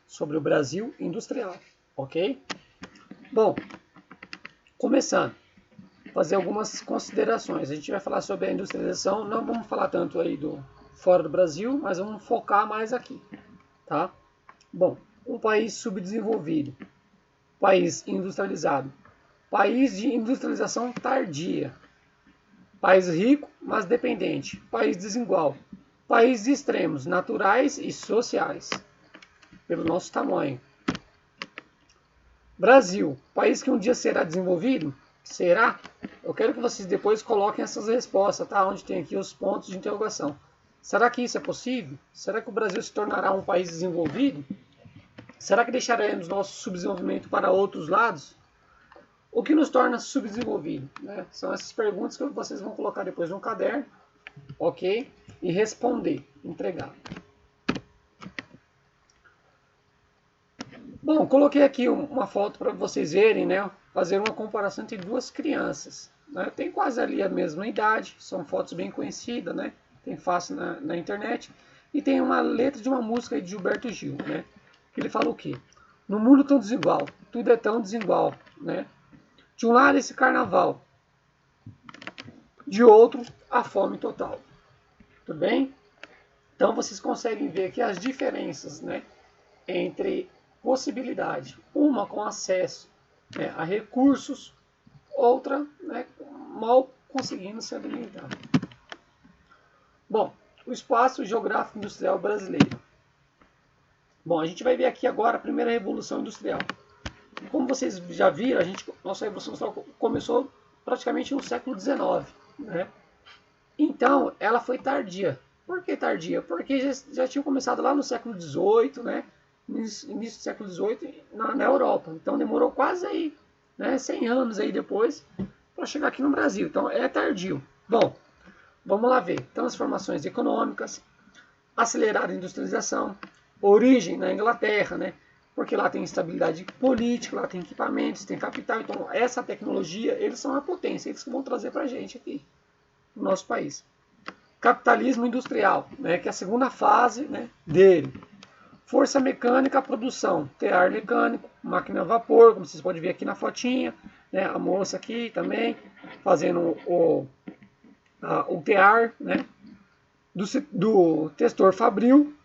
sobre o Brasil industrial, ok? Bom, começando, fazer algumas considerações. A gente vai falar sobre a industrialização, não vamos falar tanto aí do fora do Brasil, mas vamos focar mais aqui, tá? Bom, um país subdesenvolvido, país industrializado, país de industrialização tardia, país rico, mas dependente, país desigual, país de extremos naturais e sociais, pelo nosso tamanho. Brasil, país que um dia será desenvolvido? Será? Eu quero que vocês depois coloquem essas respostas, tá? Onde tem aqui os pontos de interrogação. Será que isso é possível? Será que o Brasil se tornará um país desenvolvido? Será que deixaremos nosso subdesenvolvimento para outros lados? O que nos torna subdesenvolvido? Né? São essas perguntas que vocês vão colocar depois no caderno, ok? E responder, entregar. Bom, coloquei aqui uma foto para vocês verem, né? Fazer uma comparação entre duas crianças. Né? Tem quase ali a mesma idade, são fotos bem conhecidas, né? Tem fácil na internet. E tem uma letra de uma música de Gilberto Gil, né? Que ele fala o quê? No mundo tão desigual, tudo é tão desigual, né? De um lado esse carnaval, de outro a fome total. Tudo bem? Então vocês conseguem ver aqui as diferenças, né? Entre possibilidade, uma com acesso, né, a recursos, outra, né, mal conseguindo se alimentar. Bom, o espaço geográfico industrial brasileiro. Bom, a gente vai ver aqui agora a primeira revolução industrial. Como vocês já viram, nossa revolução industrial começou praticamente no século XIX, né? Então, ela foi tardia. Por que tardia? Porque já tinha começado lá no século XVIII, né? Início do século XVIII na Europa. Então demorou quase aí, né, 100 anos aí depois para chegar aqui no Brasil. Então é tardio. Bom, vamos lá ver. Transformações econômicas, acelerada industrialização, origem na Inglaterra, né? Porque lá tem estabilidade política, lá tem equipamentos, tem capital. Então essa tecnologia, eles são a potência, eles que vão trazer para a gente aqui no nosso país. Capitalismo industrial, né, que é a segunda fase, né, dele. Força mecânica, produção, tear mecânico, máquina a vapor, como vocês podem ver aqui na fotinha, né? A moça aqui também fazendo o tear, né? Do testor fabril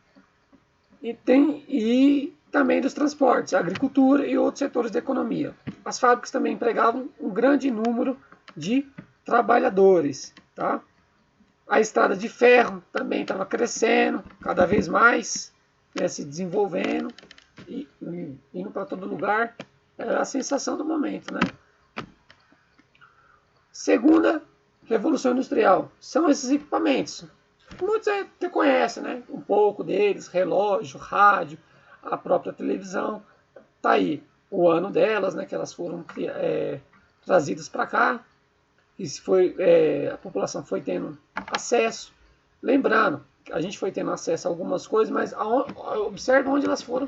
e também dos transportes, agricultura e outros setores da economia. As fábricas também empregavam um grande número de trabalhadores, tá? A estrada de ferro também estava crescendo cada vez mais, né, se desenvolvendo e indo para todo lugar. Era a sensação do momento, né? Segunda revolução industrial são esses equipamentos. Muitos até conhecem, né? Um pouco deles, relógio, rádio, a própria televisão. Tá aí o ano delas, né? Que elas foram trazidas para cá. E a população foi tendo acesso. Lembrando, a gente foi tendo acesso a algumas coisas, mas observe onde elas foram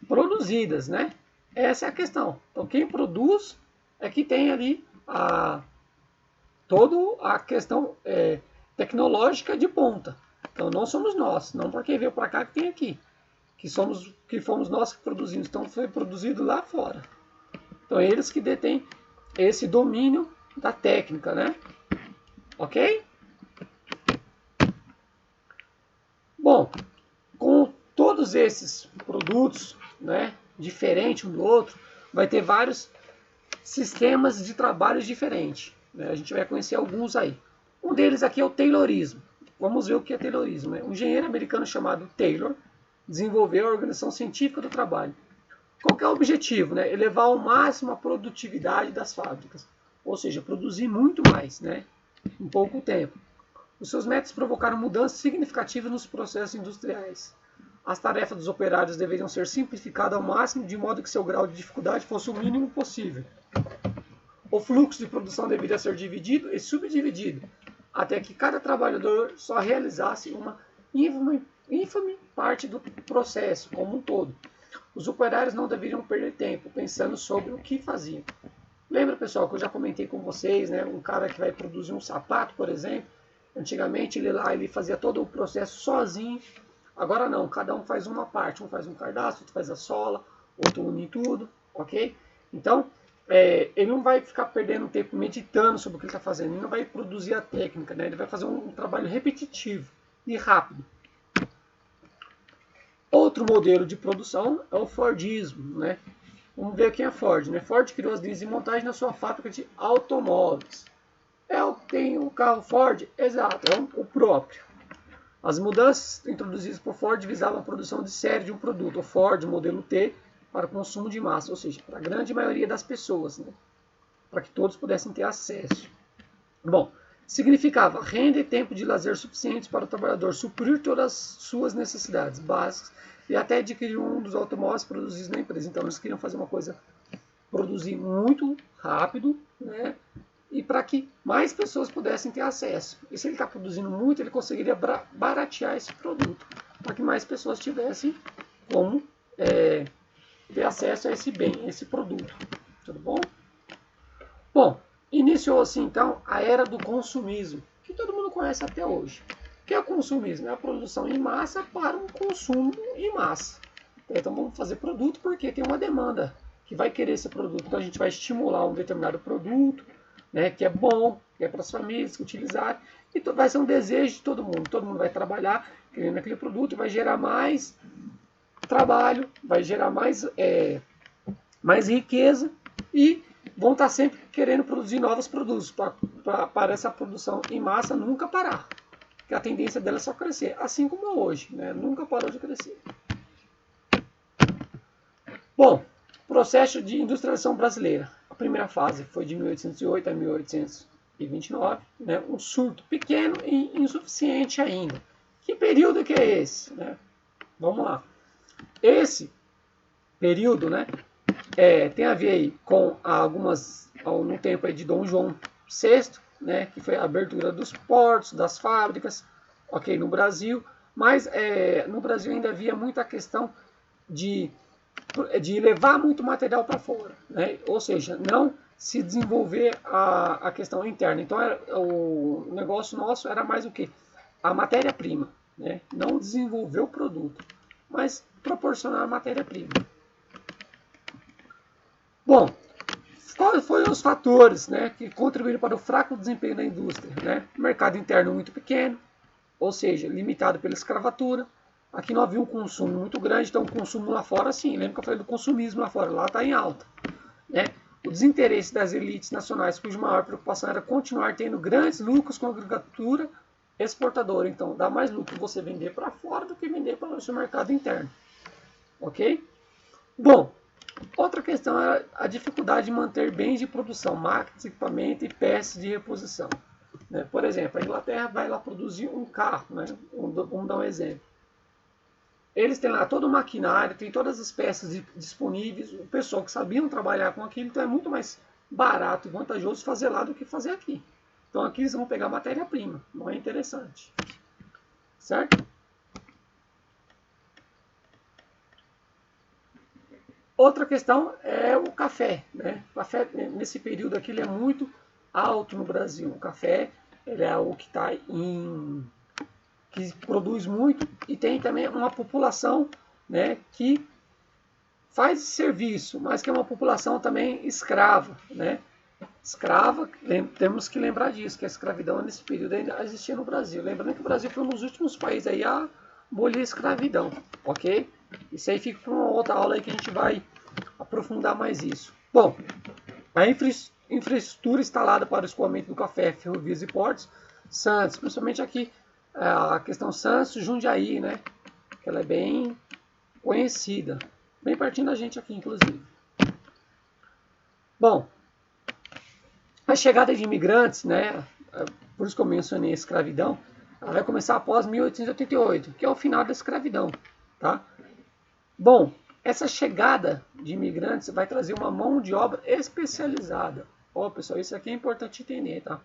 produzidas, né? Essa é a questão. Então, quem produz é que tem ali toda a questão tecnológica de ponta. Então, não somos nós, não porque veio para cá que tem aqui. Que fomos nós que produzimos. Então, foi produzido lá fora. Então, eles que detêm esse domínio da técnica, né? Ok? Bom, com todos esses produtos, né, diferente um do outro, vai ter vários sistemas de trabalho diferentes. Né? A gente vai conhecer alguns aí. Um deles aqui é o Taylorismo. Vamos ver o que é Taylorismo. Um engenheiro americano chamado Taylor desenvolveu a organização científica do trabalho. Qual que é o objetivo? Né? Elevar ao máximo a produtividade das fábricas. Ou seja, produzir muito mais, né, em pouco tempo. Os seus métodos provocaram mudanças significativas nos processos industriais. As tarefas dos operários deveriam ser simplificadas ao máximo, de modo que seu grau de dificuldade fosse o mínimo possível. O fluxo de produção deveria ser dividido e subdividido, até que cada trabalhador só realizasse uma ínfime parte do processo como um todo. Os operários não deveriam perder tempo pensando sobre o que faziam. Lembra, pessoal, que eu já comentei com vocês, né? Um cara que vai produzir um sapato, por exemplo, antigamente ele fazia todo o processo sozinho, Agora não, cada um faz uma parte, um faz um cardápio, outro faz a sola, outro une tudo, ok? Então, ele não vai ficar perdendo tempo meditando sobre o que ele está fazendo, ele não vai produzir a técnica, né? Ele vai fazer um trabalho repetitivo e rápido. Outro modelo de produção é o Fordismo, né? Vamos ver quem é Ford, né? Ford criou as linhas de montagem na sua fábrica de automóveis. Tem o carro Ford? Exato, é o próprio. As mudanças introduzidas por Ford visavam a produção de série de um produto, o Ford modelo T, para consumo de massa, ou seja, para a grande maioria das pessoas, né? Para que todos pudessem ter acesso. Bom, significava renda e tempo de lazer suficientes para o trabalhador suprir todas as suas necessidades básicas e até adquirir um dos automóveis produzidos na empresa. Então, eles queriam fazer uma coisa, produzir muito rápido, né? E para que mais pessoas pudessem ter acesso. E se ele está produzindo muito, ele conseguiria baratear esse produto, para que mais pessoas tivessem como ter acesso a esse bem, a esse produto. Tudo bom? Bom, iniciou-se então a era do consumismo, que todo mundo conhece até hoje. O que é o consumismo? É a produção em massa para um consumo em massa. Então vamos fazer produto porque tem uma demanda que vai querer esse produto. Então a gente vai estimular um determinado produto, né, que é bom, que é para as famílias utilizarem, e vai ser um desejo de todo mundo. Todo mundo vai trabalhar querendo aquele produto, vai gerar mais trabalho, vai gerar mais riqueza e vão estar sempre querendo produzir novos produtos para essa produção em massa nunca parar. Porque a tendência dela é só crescer, assim como é hoje, né? Nunca parou de crescer. Bom, processo de industrialização brasileira. A primeira fase foi de 1808 a 1829, né? Um surto pequeno e insuficiente ainda. Que período que é esse? Né? Vamos lá. Esse período, né, tem a ver aí com no tempo aí de Dom João VI, né, que foi a abertura dos portos, das fábricas, ok, no Brasil, mas no Brasil ainda havia muita questão de levar muito material para fora, né? Ou seja, não se desenvolver a questão interna. Então, o negócio nosso era mais o quê? A matéria-prima, né? Não desenvolver o produto, mas proporcionar a matéria-prima. Bom, quais foram os fatores, né, que contribuíram para o fraco desempenho da indústria? Né? Mercado interno muito pequeno, ou seja, limitado pela escravatura. Aqui não havia um consumo muito grande, então o consumo lá fora, sim, lembra que eu falei do consumismo lá fora, lá está em alta. Né? O desinteresse das elites nacionais, cuja maior preocupação era continuar tendo grandes lucros com a agricultura exportadora. Então, dá mais lucro você vender para fora do que vender para o seu mercado interno. Ok? Bom, outra questão é a dificuldade de manter bens de produção, máquinas, equipamento e peças de reposição. Né? Por exemplo, a Inglaterra vai lá produzir um carro, né? Vamos dar um exemplo. Eles têm lá todo o maquinário, tem todas as peças disponíveis, o pessoal que sabiam trabalhar com aquilo, então é muito mais barato e vantajoso fazer lá do que fazer aqui. Então aqui eles vão pegar matéria-prima, não é interessante. Certo? Outra questão é o café. Né? O café, nesse período aqui, ele é muito alto no Brasil. O café ele é o que está que produz muito e tem também uma população, né, que faz serviço, mas que é uma população também escrava. Né? Escrava, temos que lembrar disso, que a escravidão nesse período ainda existia no Brasil. Lembrando que o Brasil foi um dos últimos países aí a abolir a escravidão, ok? Isso aí fica para uma outra aula aí que a gente vai aprofundar mais isso. Bom, a infraestrutura instalada para o escoamento do café, ferrovias e portos, Santos, principalmente aqui a questão Santos, Jundiaí, né? Que ela é bem conhecida, bem pertinho da gente aqui, inclusive. Bom, a chegada de imigrantes, né? Por isso que eu mencionei a escravidão, ela vai começar após 1888, que é o final da escravidão, tá? Bom, essa chegada de imigrantes vai trazer uma mão de obra especializada. Ó, pessoal, isso aqui é importante entender, tá?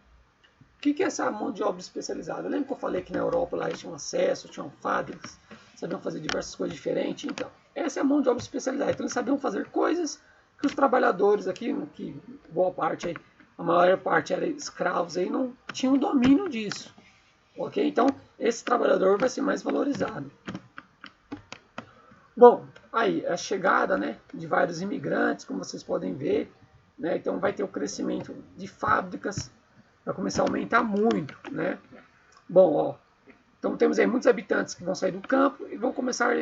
O que é essa mão de obra especializada? Lembra que eu falei que na Europa lá eles tinham acesso, tinham fábricas, sabiam fazer diversas coisas diferentes? Então, essa é a mão de obra especializada. Então, eles sabiam fazer coisas que os trabalhadores aqui, que boa parte aí, a maior parte era escravos aí, não tinham domínio disso. Ok? Então, esse trabalhador vai ser mais valorizado. Bom, aí a chegada, né, de vários imigrantes, como vocês podem ver, né, então vai ter o crescimento de fábricas, vai começar a aumentar muito, né? Bom, ó, então temos aí muitos habitantes que vão sair do campo e vão começar a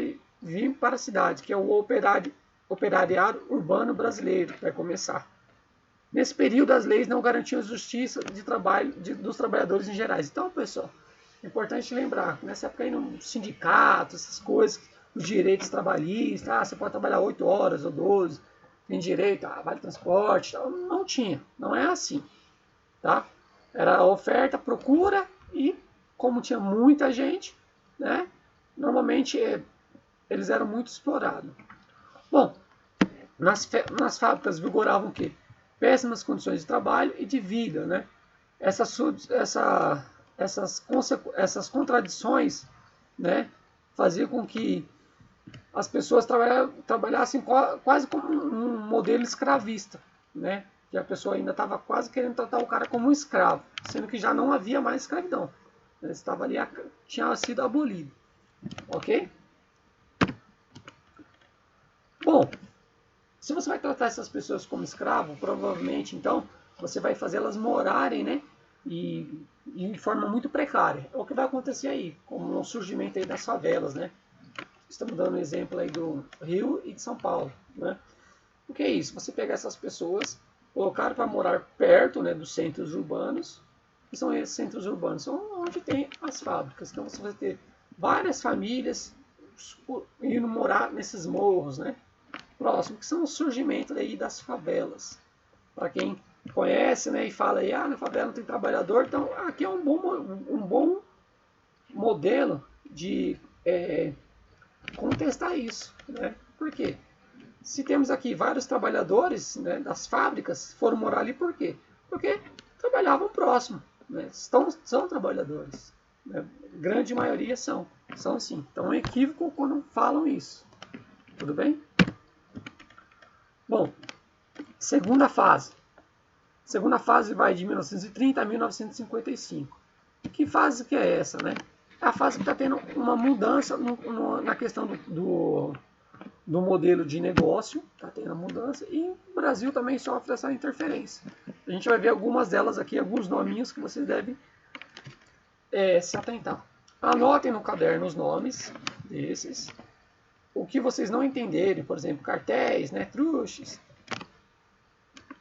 vir para a cidade, que é o operariado urbano brasileiro, que vai começar. Nesse período, as leis não garantiam justiça de trabalho dos trabalhadores em gerais. Então, pessoal, é importante lembrar, nessa época aí, no sindicato, essas coisas, os direitos trabalhistas, você pode trabalhar 8 horas ou 12, tem direito a vale transporte, não tinha, não é assim, tá? Era oferta, procura e, como tinha muita gente, né, normalmente eles eram muito explorados. Bom, nas fábricas vigoravam o quê? Péssimas condições de trabalho e de vida, né? Essas contradições, né, faziam com que as pessoas trabalhassem quase como um modelo escravista, né? Que a pessoa ainda estava quase querendo tratar o cara como um escravo, sendo que já não havia mais escravidão. Ele estava ali, tinha sido abolido, ok? Bom, se você vai tratar essas pessoas como escravo, provavelmente, então, você vai fazê-las morarem, né, e de forma muito precária. É o que vai acontecer aí, como o surgimento aí das favelas, né? Estamos dando um exemplo aí do Rio e de São Paulo, né? O que é isso? Você pegar essas pessoas, colocar para morar perto, né, dos centros urbanos, que são esses centros urbanos, são onde tem as fábricas. Então você vai ter várias famílias indo morar nesses morros, né? Próximo, que são o surgimento aí das favelas. Para quem conhece, né, e fala aí, na favela não tem trabalhador, então aqui é um bom modelo de contestar isso, né? Por quê? Se temos aqui vários trabalhadores, né, das fábricas, foram morar ali por quê? Porque trabalhavam próximo, né? São trabalhadores, né? Grande maioria são sim. Então é um equívoco quando falam isso. Tudo bem? Bom, segunda fase. Segunda fase vai de 1930 a 1955. Que fase que é essa, né? É a fase que está tendo uma mudança na questão do modelo de negócio, está tendo a mudança, e o Brasil também sofre essa interferência. A gente vai ver algumas delas aqui, alguns nominhos que vocês devem se atentar. Anotem no caderno os nomes desses. O que vocês não entenderem, por exemplo, cartéis, né, truches,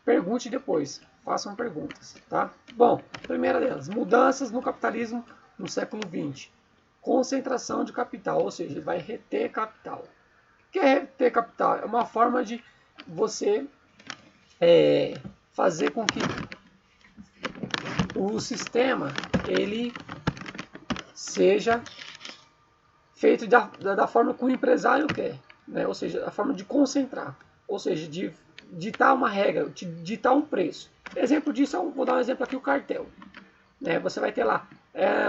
pergunte depois, façam perguntas, tá? Bom, primeira delas, mudanças no capitalismo no século XX. Concentração de capital, ou seja, ele vai reter capital. O que é reter capital? É uma forma de você fazer com que o sistema ele seja feito da forma que o empresário quer, né? Ou seja, a forma de concentrar, ou seja, de ditar uma regra, de ditar um preço. Exemplo disso, vou dar um exemplo aqui, o cartel. Né? Você vai ter lá,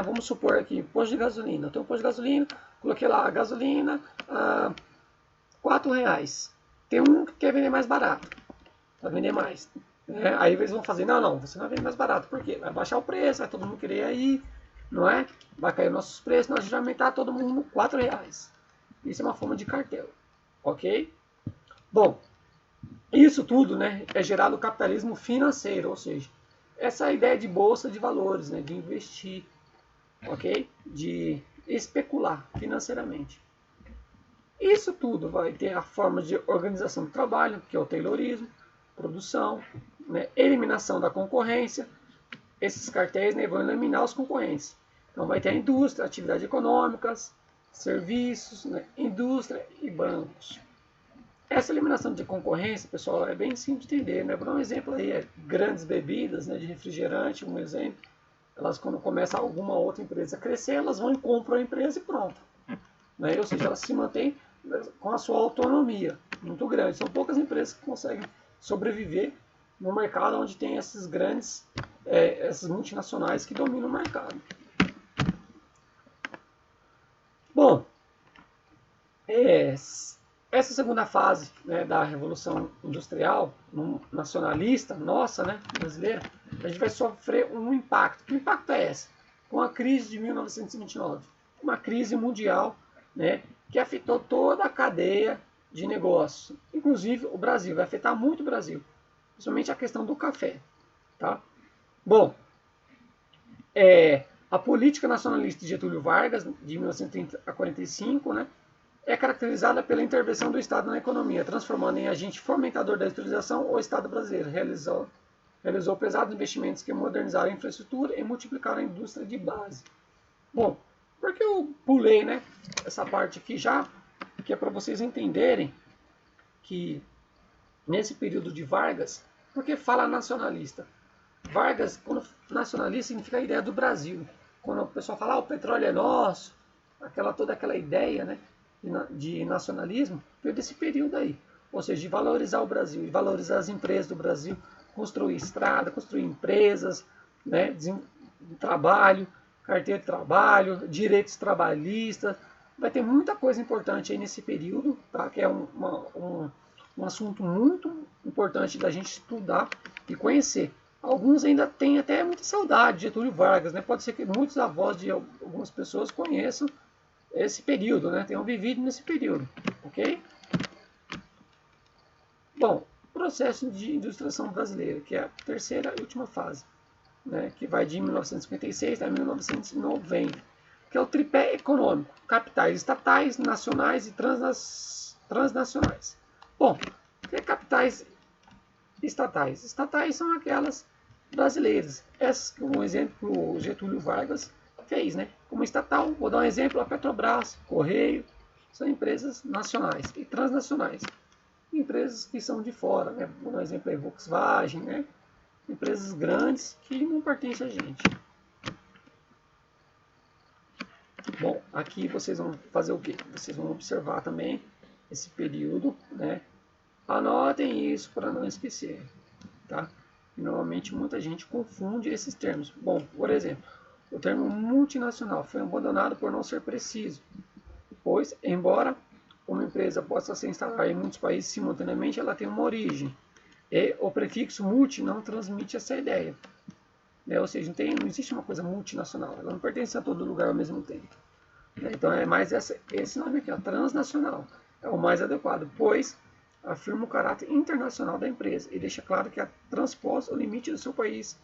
vamos supor aqui, posto de gasolina. Eu tenho um posto de gasolina, coloquei lá a gasolina, R$4. Tem um que quer vender mais barato, para vender mais. Aí eles vão fazer, não, você não vai vender mais barato, por quê? Vai baixar o preço, vai todo mundo querer aí, não é? Vai cair nossos preços, nós vamos aumentar todo mundo R$4. Isso é uma forma de cartel, ok? Bom, isso tudo, né, é gerado no capitalismo financeiro, ou seja, essa ideia de bolsa de valores, né, de investir, ok? De especular financeiramente. Isso tudo vai ter a forma de organização do trabalho, que é o taylorismo, produção, né, eliminação da concorrência. Esses cartéis, né, vão eliminar os concorrentes. Então vai ter a indústria, atividades econômicas, serviços, né, indústria e bancos. Essa eliminação de concorrência, pessoal, é bem simples de entender, né? Vou dar um exemplo aí, grandes bebidas, né, de refrigerante, um exemplo. Elas, quando começa alguma outra empresa a crescer, elas vão e compram a empresa e pronto. Né? Ou seja, elas se mantêm com a sua autonomia muito grande. São poucas empresas que conseguem sobreviver no mercado onde tem esses grandes, essas multinacionais que dominam o mercado. Bom, essa segunda fase, né, da Revolução Industrial nacionalista, nossa, né, brasileira, a gente vai sofrer um impacto. Que impacto é esse? Com a crise de 1929. Uma crise mundial, né, que afetou toda a cadeia de negócios, inclusive o Brasil, vai afetar muito o Brasil, principalmente a questão do café. Tá? Bom, a política nacionalista de Getúlio Vargas, de 1930 a 45, né, é caracterizada pela intervenção do Estado na economia, transformando em agente fomentador da industrialização o Estado brasileiro. Realizou pesados investimentos que modernizaram a infraestrutura e multiplicaram a indústria de base. Bom, por que eu pulei, né, essa parte aqui já? Que é para vocês entenderem que nesse período de Vargas, por que fala nacionalista? Vargas, quando nacionalista, significa a ideia do Brasil. Quando o pessoal fala, o petróleo é nosso, toda aquela ideia, né, de nacionalismo, veio desse período aí. Ou seja, de valorizar o Brasil, de valorizar as empresas do Brasil, construir estrada, construir empresas, né, de trabalho, carteira de trabalho, direitos trabalhistas. Vai ter muita coisa importante aí nesse período, tá? Que é um assunto muito importante da gente estudar e conhecer. Alguns ainda têm até muita saudade de Getúlio Vargas, né? Pode ser que muitos avós de algumas pessoas conheçam esse período, né? Tenham vivido nesse período, ok? Bom, processo de industrialização brasileira, que é a terceira e última fase, né? Que vai de 1956 a 1990, que é o tripé econômico, capitais estatais, nacionais e transnacionais. Bom, o que é capitais estatais? Estatais são aquelas brasileiras. Essas que um exemplo que o Getúlio Vargas fez, né? Como estatal, vou dar um exemplo, a Petrobras, Correio, são empresas nacionais e transnacionais. Empresas que são de fora, né? Vou dar um exemplo aí, Volkswagen, né? Empresas grandes que não pertencem a gente. Bom, aqui vocês vão fazer o quê? Vocês vão observar também esse período, né? Anotem isso para não esquecer, tá? Normalmente muita gente confunde esses termos. Bom, por exemplo, o termo multinacional foi abandonado por não ser preciso, pois, embora uma empresa possa se instalar em muitos países simultaneamente, ela tem uma origem. E o prefixo multi não transmite essa ideia. Né? Ou seja, não existe uma coisa multinacional, ela não pertence a todo lugar ao mesmo tempo. Né? Então é mais esse nome aqui, ó, transnacional, é o mais adequado, pois afirma o caráter internacional da empresa e deixa claro que transpôs o limite do seu país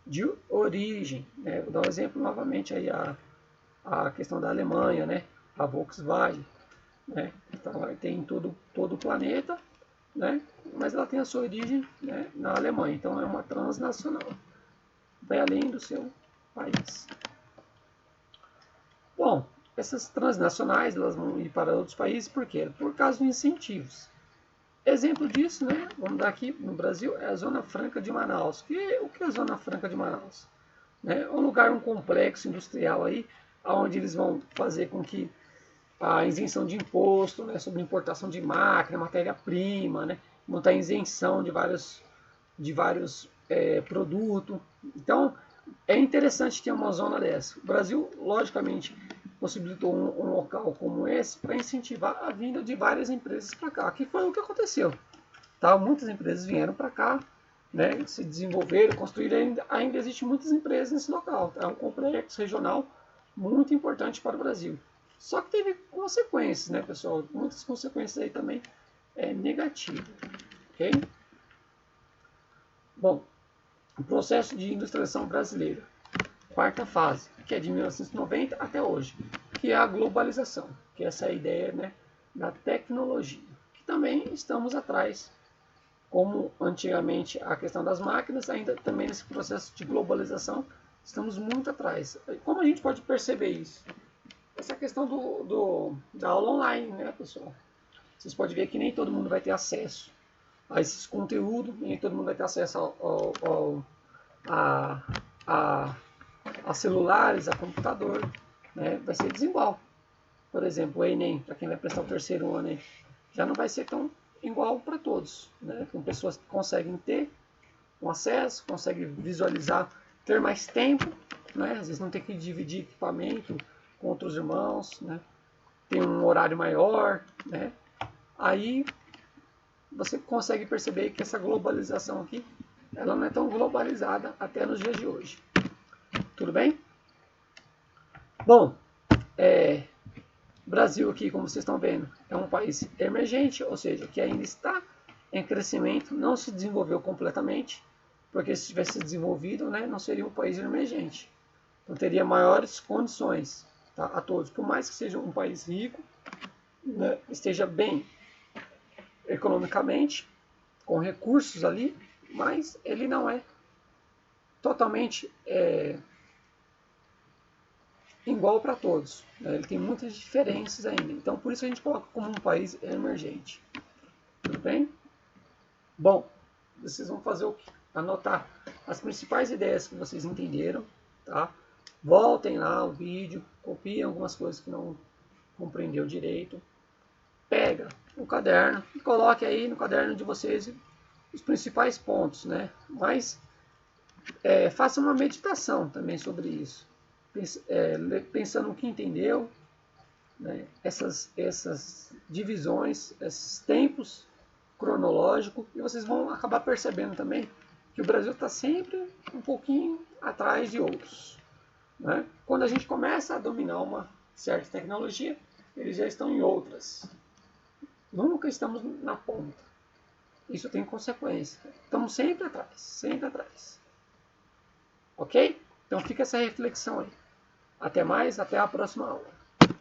de origem. Né? Vou dar um exemplo novamente aí, a questão da Alemanha, né? A Volkswagen. Né? Então ela tem em todo o planeta, né? Mas ela tem a sua origem, né, na Alemanha. Então é uma transnacional. Vai além do seu país. Bom, essas transnacionais elas vão ir para outros países por quê? Por causa de incentivos. Exemplo disso, né, vamos dar aqui no Brasil, é a Zona Franca de Manaus. O que é a Zona Franca de Manaus? Né, é um lugar, um complexo industrial aí, onde eles vão fazer com que a isenção de imposto, né, sobre importação de máquina, matéria-prima, né, montar isenção de vários produtos. Então, é interessante ter uma zona dessa. O Brasil, logicamente, possibilitou um local como esse para incentivar a vinda de várias empresas para cá, que foi o que aconteceu. Tá? Muitas empresas vieram para cá, né, se desenvolveram, construíram, ainda existem muitas empresas nesse local. Tá? É um complexo regional muito importante para o Brasil. Só que teve consequências, né, pessoal? Muitas consequências aí também negativas. Ok? Bom, o processo de industrialização brasileira. Quarta fase, que é de 1990 até hoje, que é a globalização, que é essa ideia, né, da tecnologia, que também estamos atrás, como antigamente a questão das máquinas, ainda também nesse processo de globalização, estamos muito atrás. Como a gente pode perceber isso? Essa questão da aula online, né, pessoal? Vocês podem ver que nem todo mundo vai ter acesso a esses conteúdos, nem todo mundo vai ter acesso a celulares, a computador, né? Vai ser desigual. Por exemplo, o Enem, para quem vai prestar o terceiro ano, já não vai ser tão igual para todos. Né? Com pessoas que conseguem ter um acesso, conseguem visualizar, ter mais tempo, né? Às vezes não tem que dividir equipamento com outros irmãos, né? Tem um horário maior, né? Aí você consegue perceber que essa globalização aqui, ela não é tão globalizada até nos dias de hoje. Tudo bem? Bom, Brasil aqui, como vocês estão vendo, é um país emergente, ou seja, que ainda está em crescimento, não se desenvolveu completamente, porque se tivesse desenvolvido, né, não seria um país emergente. Então teria maiores condições, tá, a todos. Por mais que seja um país rico, né, esteja bem economicamente, com recursos ali, mas ele não é totalmente igual para todos, né? Ele tem muitas diferenças ainda. Então, por isso a gente coloca como um país emergente. Tudo bem? Bom, vocês vão fazer o quê? Anotar as principais ideias que vocês entenderam, tá? Voltem lá o vídeo, copiem algumas coisas que não compreendeu direito. Pega o caderno e coloque aí no caderno de vocês os principais pontos, né? Mas faça uma meditação também sobre isso. Pensando no que entendeu, né? essas divisões, esses tempos cronológicos, e vocês vão acabar percebendo também que o Brasil está sempre um pouquinho atrás de outros, né? Quando a gente começa a dominar uma certa tecnologia, eles já estão em outras. Nunca estamos na ponta. Isso tem consequência. Estamos sempre atrás, sempre atrás. Ok? Então fica essa reflexão aí. Até mais, até a próxima aula.